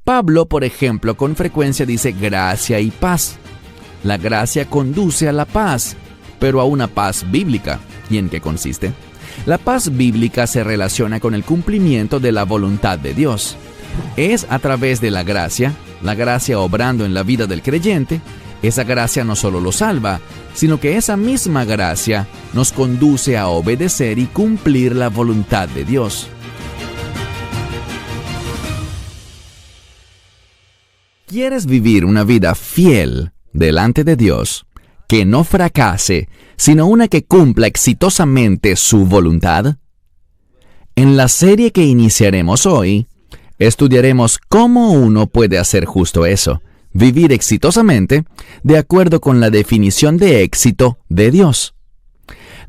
Pablo, por ejemplo, con frecuencia dice gracia y paz. La gracia conduce a la paz, pero a una paz bíblica. ¿Y en qué consiste? La paz bíblica se relaciona con el cumplimiento de la voluntad de Dios. Es a través de la gracia obrando en la vida del creyente. Esa gracia no solo lo salva, sino que esa misma gracia nos conduce a obedecer y cumplir la voluntad de Dios. ¿Quieres vivir una vida fiel delante de Dios, que no fracase, sino una que cumpla exitosamente su voluntad? En la serie que iniciaremos hoy, estudiaremos cómo uno puede hacer justo eso, vivir exitosamente de acuerdo con la definición de éxito de Dios.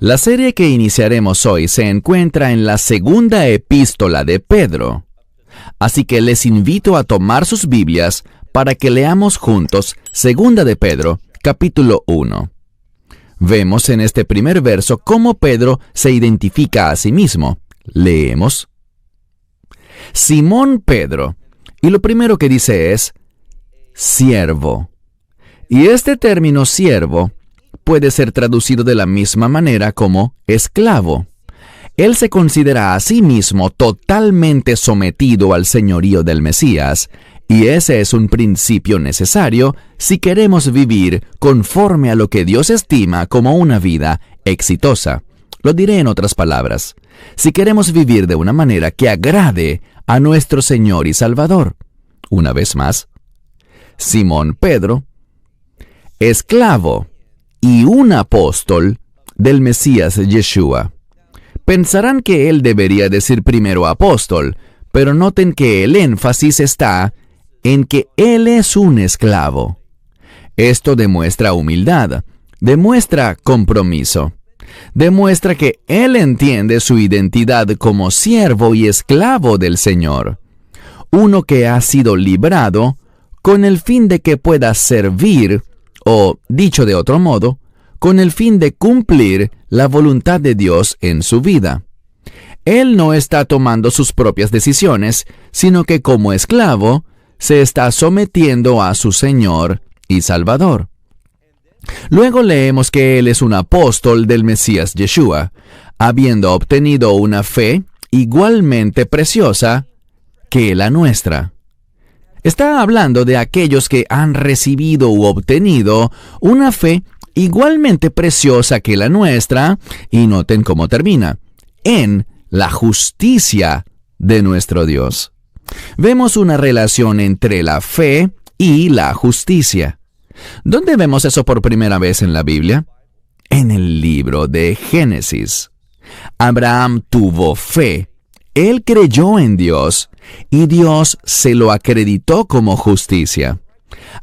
La serie que iniciaremos hoy se encuentra en la segunda epístola de Pedro. Así que les invito a tomar sus Biblias para que leamos juntos Segunda de Pedro, capítulo 1. Vemos en este primer verso cómo Pedro se identifica a sí mismo. Leemos. Simón Pedro. Y lo primero que dice es siervo. Y este término siervo puede ser traducido de la misma manera como esclavo. Él se considera a sí mismo totalmente sometido al señorío del Mesías, y ese es un principio necesario si queremos vivir conforme a lo que Dios estima como una vida exitosa. Lo diré en otras palabras. Si queremos vivir de una manera que agrade a nuestro Señor y Salvador. Una vez más, Simón Pedro, esclavo y un apóstol del Mesías Yeshua. Pensarán que él debería decir primero apóstol, pero noten que el énfasis está en que él es un esclavo. Esto demuestra humildad, demuestra compromiso, demuestra que él entiende su identidad como siervo y esclavo del Señor, uno que ha sido librado con el fin de que pueda servir, o, dicho de otro modo, con el fin de cumplir la voluntad de Dios en su vida. Él no está tomando sus propias decisiones, sino que como esclavo, se está sometiendo a su Señor y Salvador. Luego leemos que él es un apóstol del Mesías Yeshua, habiendo obtenido una fe igualmente preciosa que la nuestra. Está hablando de aquellos que han recibido u obtenido una fe igualmente preciosa que la nuestra, y noten cómo termina, en la justicia de nuestro Dios. Vemos una relación entre la fe y la justicia. ¿Dónde vemos eso por primera vez en la Biblia? En el libro de Génesis. Abraham tuvo fe. Él creyó en Dios y Dios se lo acreditó como justicia.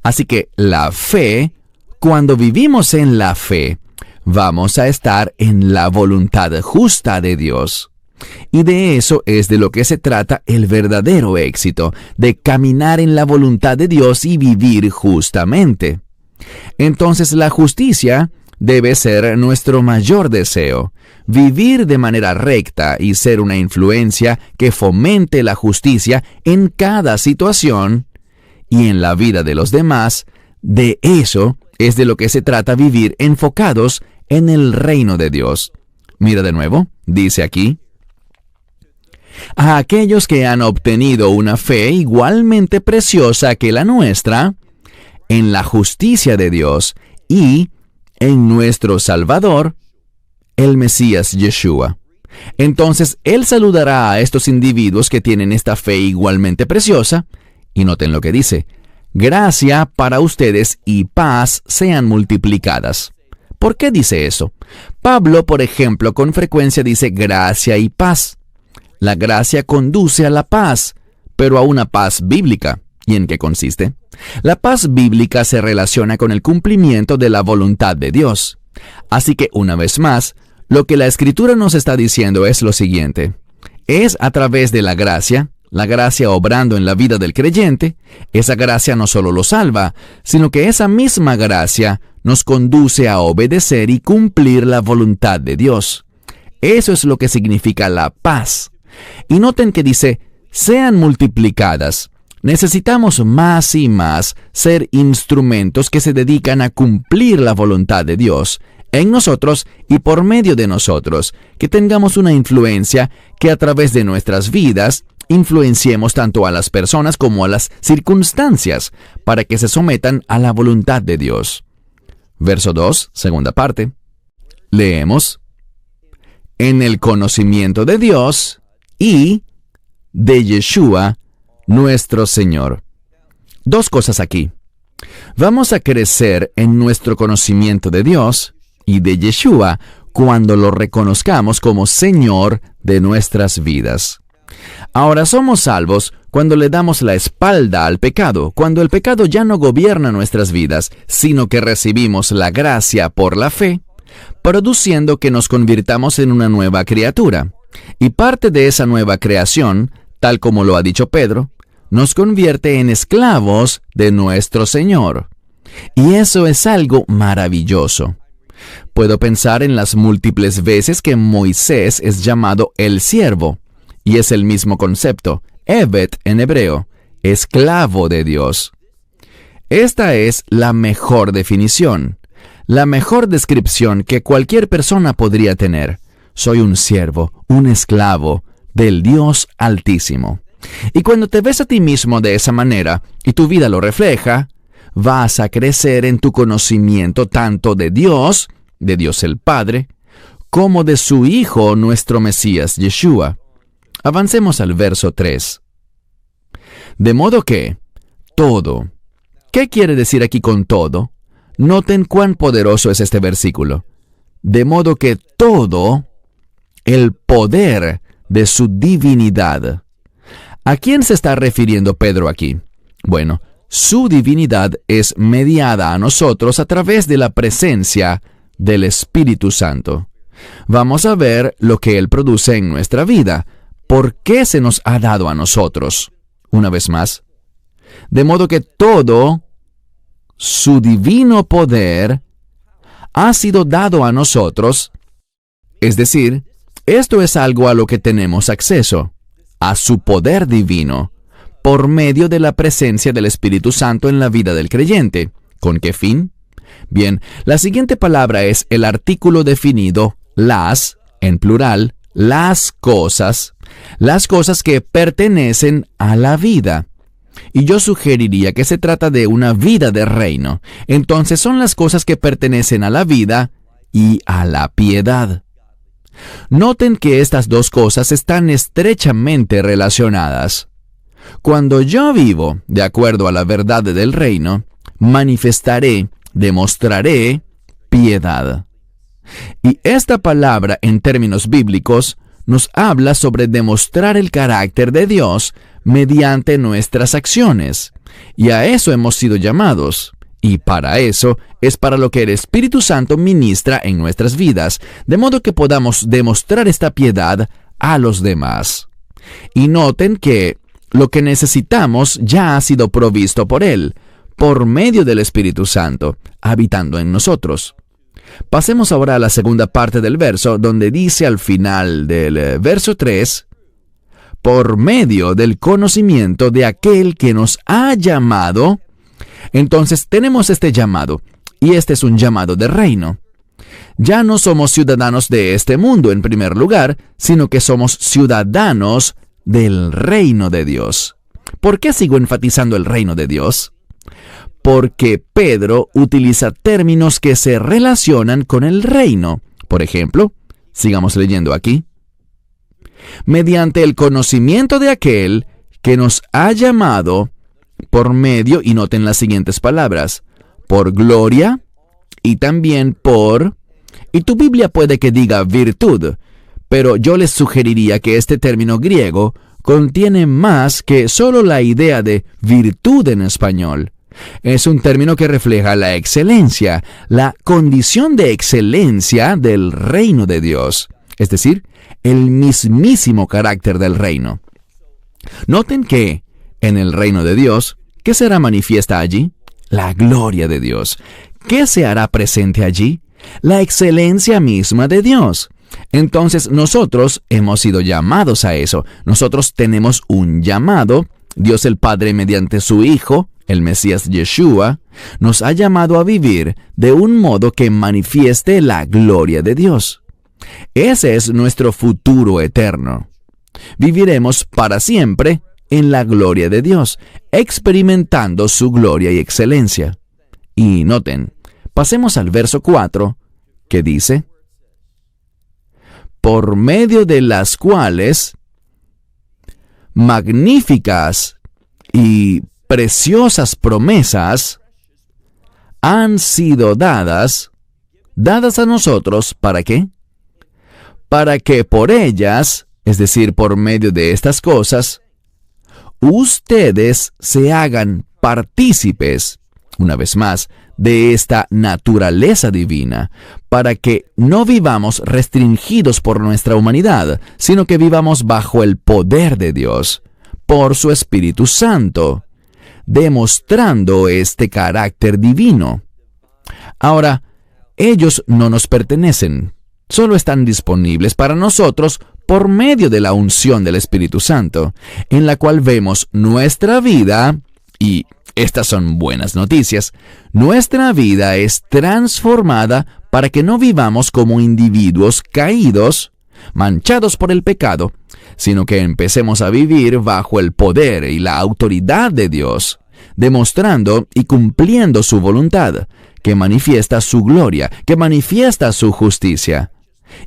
Así que la fe, cuando vivimos en la fe, vamos a estar en la voluntad justa de Dios. Y de eso es de lo que se trata el verdadero éxito, de caminar en la voluntad de Dios y vivir justamente. Entonces la justicia debe ser nuestro mayor deseo, vivir de manera recta y ser una influencia que fomente la justicia en cada situación y en la vida de los demás. De eso es de lo que se trata vivir enfocados en el reino de Dios. Mira de nuevo, dice aquí, a aquellos que han obtenido una fe igualmente preciosa que la nuestra, en la justicia de Dios y en nuestro Salvador, el Mesías Yeshua. Entonces, Él saludará a estos individuos que tienen esta fe igualmente preciosa, y noten lo que dice, gracia para ustedes y paz sean multiplicadas. ¿Por qué dice eso? Pablo, por ejemplo, con frecuencia dice gracia y paz. La gracia conduce a la paz, pero a una paz bíblica. ¿Y en qué consiste? La paz bíblica se relaciona con el cumplimiento de la voluntad de Dios. Así que, una vez más, lo que la Escritura nos está diciendo es lo siguiente. Es a través de la gracia obrando en la vida del creyente. Esa gracia no solo lo salva, sino que esa misma gracia nos conduce a obedecer y cumplir la voluntad de Dios. Eso es lo que significa la paz. Y noten que dice, sean multiplicadas. Necesitamos más y más ser instrumentos que se dedican a cumplir la voluntad de Dios en nosotros y por medio de nosotros, que tengamos una influencia que a través de nuestras vidas influenciemos tanto a las personas como a las circunstancias para que se sometan a la voluntad de Dios. Verso 2, segunda parte. Leemos: en el conocimiento de Dios y de Yeshua, nuestro Señor. Dos cosas aquí. Vamos a crecer en nuestro conocimiento de Dios y de Yeshua cuando lo reconozcamos como Señor de nuestras vidas. Ahora somos salvos cuando le damos la espalda al pecado, cuando el pecado ya no gobierna nuestras vidas, sino que recibimos la gracia por la fe, produciendo que nos convirtamos en una nueva criatura. Y parte de esa nueva creación, tal como lo ha dicho Pedro, nos convierte en esclavos de nuestro Señor. Y eso es algo maravilloso. Puedo pensar en las múltiples veces que Moisés es llamado el siervo, y es el mismo concepto, Eved en hebreo, esclavo de Dios. Esta es la mejor definición, la mejor descripción que cualquier persona podría tener. Soy un siervo, un esclavo del Dios Altísimo. Y cuando te ves a ti mismo de esa manera, y tu vida lo refleja, vas a crecer en tu conocimiento tanto de Dios el Padre, como de su Hijo, nuestro Mesías, Yeshua. Avancemos al verso 3. De modo que, todo. ¿Qué quiere decir aquí con todo? Noten cuán poderoso es este versículo. De modo que todo, el poder de su divinidad. ¿A quién se está refiriendo Pedro aquí? Bueno, su divinidad es mediada a nosotros a través de la presencia del Espíritu Santo. Vamos a ver lo que Él produce en nuestra vida. ¿Por qué se nos ha dado a nosotros? Una vez más. De modo que todo su divino poder ha sido dado a nosotros. Es decir, esto es algo a lo que tenemos acceso, a su poder divino, por medio de la presencia del Espíritu Santo en la vida del creyente. ¿Con qué fin? Bien, la siguiente palabra es el artículo definido las, en plural, las cosas que pertenecen a la vida. Y yo sugeriría que se trata de una vida de reino. Entonces son las cosas que pertenecen a la vida y a la piedad. Noten que estas dos cosas están estrechamente relacionadas. Cuando yo vivo de acuerdo a la verdad del reino, manifestaré, demostraré piedad. Y esta palabra en términos bíblicos nos habla sobre demostrar el carácter de Dios mediante nuestras acciones. Y a eso hemos sido llamados. Y para eso es para lo que el Espíritu Santo ministra en nuestras vidas, de modo que podamos demostrar esta piedad a los demás. Y noten que lo que necesitamos ya ha sido provisto por Él, por medio del Espíritu Santo, habitando en nosotros. Pasemos ahora a la segunda parte del verso, donde dice al final del verso 3, por medio del conocimiento de aquel que nos ha llamado. Entonces tenemos este llamado, y este es un llamado de reino. Ya no somos ciudadanos de este mundo en primer lugar, sino que somos ciudadanos del reino de Dios. ¿Por qué sigo enfatizando el reino de Dios? Porque Pedro utiliza términos que se relacionan con el reino. Por ejemplo, sigamos leyendo aquí. Mediante el conocimiento de aquel que nos ha llamado por medio, y noten las siguientes palabras, por gloria y también por, y tu Biblia puede que diga virtud, pero yo les sugeriría que este término griego contiene más que solo la idea de virtud en español. Es un término que refleja la excelencia, la condición de excelencia del reino de Dios, es decir, el mismísimo carácter del reino. Noten que en el reino de Dios, ¿qué será manifiesta allí? La gloria de Dios. ¿Qué se hará presente allí? La excelencia misma de Dios. Entonces nosotros hemos sido llamados a eso. Nosotros tenemos un llamado Dios el Padre, mediante su Hijo, el Mesías Yeshua, nos ha llamado a vivir de un modo que manifieste la gloria de Dios. Ese es nuestro futuro eterno. Viviremos para siempre en la gloria de Dios, experimentando su gloria y excelencia. Y noten, pasemos al verso 4, que dice: por medio de las cuales magníficas y preciosas promesas han sido dadas a nosotros, ¿para qué? Para que por ellas, es decir, por medio de estas cosas, ustedes se hagan partícipes, una vez más, de esta naturaleza divina, para que no vivamos restringidos por nuestra humanidad, sino que vivamos bajo el poder de Dios, por su Espíritu Santo, demostrando este carácter divino. Ahora, ellos no nos pertenecen, solo están disponibles para nosotros por medio de la unción del Espíritu Santo, en la cual vemos nuestra vida, y estas son buenas noticias, nuestra vida es transformada para que no vivamos como individuos caídos, manchados por el pecado, sino que empecemos a vivir bajo el poder y la autoridad de Dios, demostrando y cumpliendo su voluntad, que manifiesta su gloria, que manifiesta su justicia,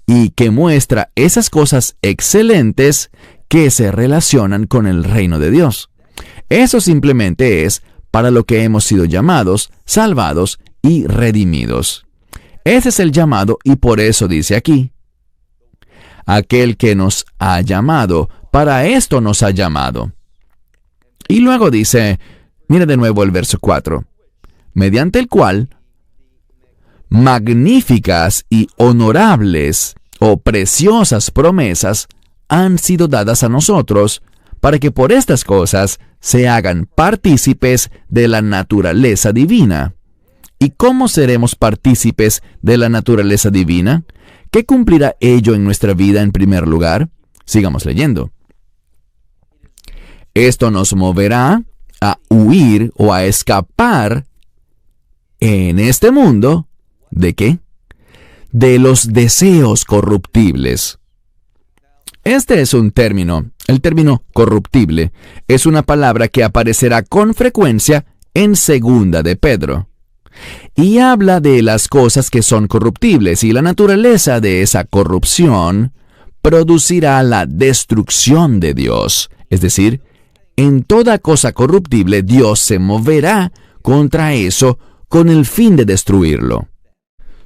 y que muestra esas cosas excelentes que se relacionan con el reino de Dios. Eso simplemente es para lo que hemos sido llamados, salvados y redimidos. Ese es el llamado, y por eso dice aquí: aquel que nos ha llamado, para esto nos ha llamado. Y luego dice, mira de nuevo el verso 4, mediante el cual magníficas y honorables o preciosas promesas han sido dadas a nosotros, para que por estas cosas se hagan partícipes de la naturaleza divina. ¿Y cómo seremos partícipes de la naturaleza divina? ¿Qué cumplirá ello en nuestra vida en primer lugar? Sigamos leyendo. Esto nos moverá a huir o a escapar en este mundo, ¿de qué? De los deseos corruptibles. Este es un término. El término corruptible es una palabra que aparecerá con frecuencia en Segunda de Pedro. Y habla de las cosas que son corruptibles, y la naturaleza de esa corrupción producirá la destrucción de Dios. Es decir, en toda cosa corruptible Dios se moverá contra eso con el fin de destruirlo.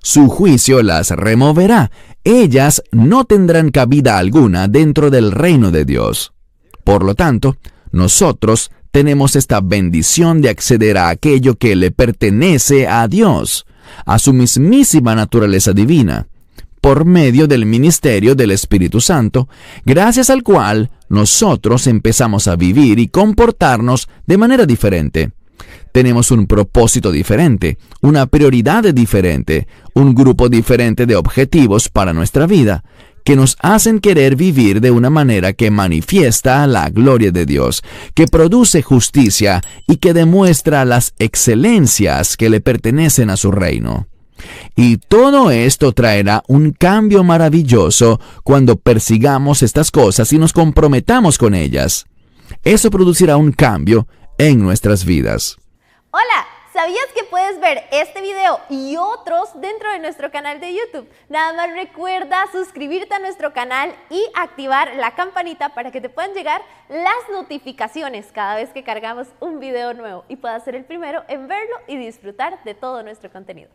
Su juicio las removerá. Ellas no tendrán cabida alguna dentro del reino de Dios. Por lo tanto, nosotros tenemos esta bendición de acceder a aquello que le pertenece a Dios, a su mismísima naturaleza divina, por medio del ministerio del Espíritu Santo, gracias al cual nosotros empezamos a vivir y comportarnos de manera diferente. Tenemos un propósito diferente, una prioridad diferente, un grupo diferente de objetivos para nuestra vida, que nos hacen querer vivir de una manera que manifiesta la gloria de Dios, que produce justicia y que demuestra las excelencias que le pertenecen a su reino. Y todo esto traerá un cambio maravilloso cuando persigamos estas cosas y nos comprometamos con ellas. Eso producirá un cambio en nuestras vidas. Hola, ¿sabías que puedes ver este video y otros dentro de nuestro canal de YouTube? Nada más recuerda suscribirte a nuestro canal y activar la campanita para que te puedan llegar las notificaciones cada vez que cargamos un video nuevo y puedas ser el primero en verlo y disfrutar de todo nuestro contenido.